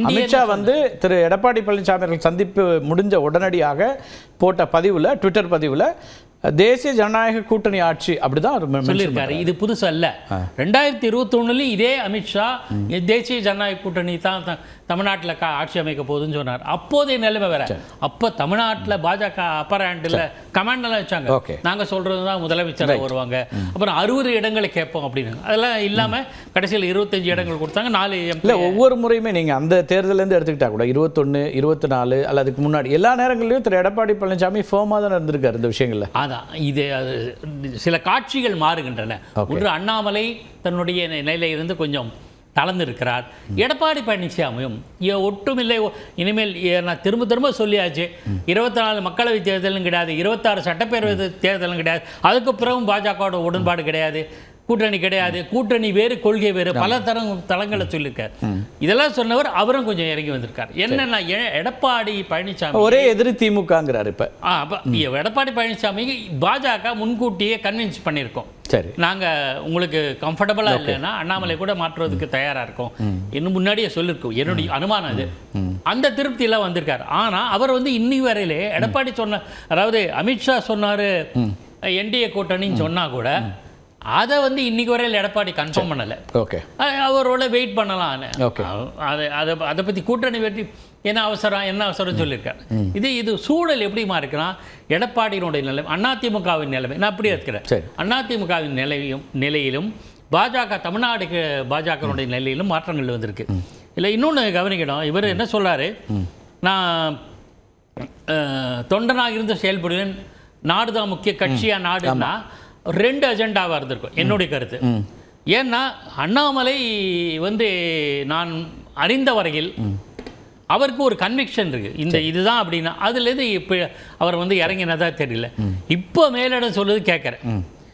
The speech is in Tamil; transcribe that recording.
அமித்ஷா வந்து திரு எடப்பாடி பழனிசாமி அவர்கள் சந்திப்பு முடிஞ்ச உடனடியாக போட்ட பதிவில், ட்விட்டர் பதிவில் தேசிய ஜனநாயக கூட்டணி ஆட்சி அப்படிதான் சொல்லியிருக்காரு. இது புதுசு அல்ல. 2021 இதே அமித்ஷா தேசிய ஜனநாயக கூட்டணி தான் தமிழ்நாட்டில் ஆட்சி அமைக்க போகுதுன்னு சொன்னார். அப்போதைய நிலைமை வேற. அப்போ தமிழ்நாட்டில் பாஜக அப்பர் ஹேண்டில் கமாண்டெல்லாம் வச்சாங்க. நாங்கள் சொல்றது தான் முதலமைச்சராக வருவாங்க, அப்புறம் 60 இடங்களை கேட்போம் அப்படின்னு. அதெல்லாம் இல்லாமல் கடைசியில் 25 இடங்கள் கொடுத்தாங்க. 4 இல்லை, ஒவ்வொரு முறையுமே நீங்கள் அந்த தேர்தலேருந்து எடுத்துக்கிட்டா கூட 21, 24 அல்ல அதுக்கு முன்னாடி எல்லா நேரங்களிலும் திரு எடப்பாடி பழனிசாமி ஃபோமாக தான் இருந்திருக்காரு இந்த விஷயங்களில். அதான் இது சில காட்சிகள் மாறுகின்றன. ஒன்று, அண்ணாமலை தன்னுடைய நிலையிலிருந்து கொஞ்சம் தளர்ந்திருக்கிறார். எடப்பாடி பழனிசாமியும் ஒட்டுமில்லை. இனிமேல் நான் திரும்ப திரும்ப சொல்லியாச்சு, 24 மக்களவை தேர்தலும் கிடையாது, 26 சட்டப்பேரவை தேர்தலும் கிடையாது, அதுக்கு பிறகும் பாஜகவோட உடன்பாடு கிடையாது, கூட்டணி கிடையாது, கூட்டணி வேறு கொள்கை வேறு, பல தளங்களை சொல்லியிருக்கார். இதெல்லாம் சொன்னவர் அவரும் கொஞ்சம் இறங்கி வந்திருக்கார். என்னன்னா, எடப்பாடி பழனிசாமி ஒரே எதிரி திமுகங்கிறார். இப்போ எடப்பாடி பழனிசாமி பாஜக முன்கூட்டியே கன்வின்ஸ் பண்ணியிருக்கோம். சரி, நாங்கள் உங்களுக்கு கம்ஃபர்டபுளாக இல்லைன்னா அண்ணாமலை கூட மாற்றுவதற்கு தயாராக இருக்கோம் இன்னும் முன்னாடியே சொல்லியிருக்கோம். என்னுடைய அனுமானம் அது. அந்த திருப்தியெல்லாம் வந்திருக்காரு. ஆனால் அவர் வந்து இன்னி வரையிலே எடப்பாடி சொன்ன, அதாவது அமித்ஷா சொன்னார் என்டிஏ கூட்டணின்னு சொன்னால் கூட அதை வந்து இன்னைக்கு வரையில் எடப்பாடி கன்ஃபார்ம் பண்ணலை. ஓகே, அவரோட வெயிட் பண்ணலாம். ஓகே, அதை பற்றி கூட்டணி வெற்றி என்ன அவசரம் சொல்லியிருக்காரு. இது சூழல் எப்படிமா இருக்குன்னா, எடப்பாடியினுடைய நிலைமை, அதிமுகவின் நிலைமை நான் அப்படி இருக்கிறேன். அதிமுகவின் நிலையிலும் பாஜக தமிழ்நாடு பாஜகனுடைய நிலையிலும் மாற்றங்கள் வந்திருக்கு. இல்லை, இன்னொன்று கவனிக்கணும். இவர் என்ன சொல்றாரு, நான் தொண்டனாக இருந்து செயல்படுவேன், நாடுதான் முக்கிய கட்சியா நாடுன்னா 2 அஜெண்டாவாக இருந்திருக்கும் என்னுடைய கருத்து. ஏன்னா அண்ணாமலை வந்து நான் அறிந்த வரையில் அவருக்கு ஒரு கன்விக்ஷன் இருக்குது, இதுதான் அப்படின்னா. அதுலேருந்து இப்போ அவர் வந்து இறங்கினதா தெரியல. இப்போ மேலிடம் சொல்லுது கேட்குறேன்.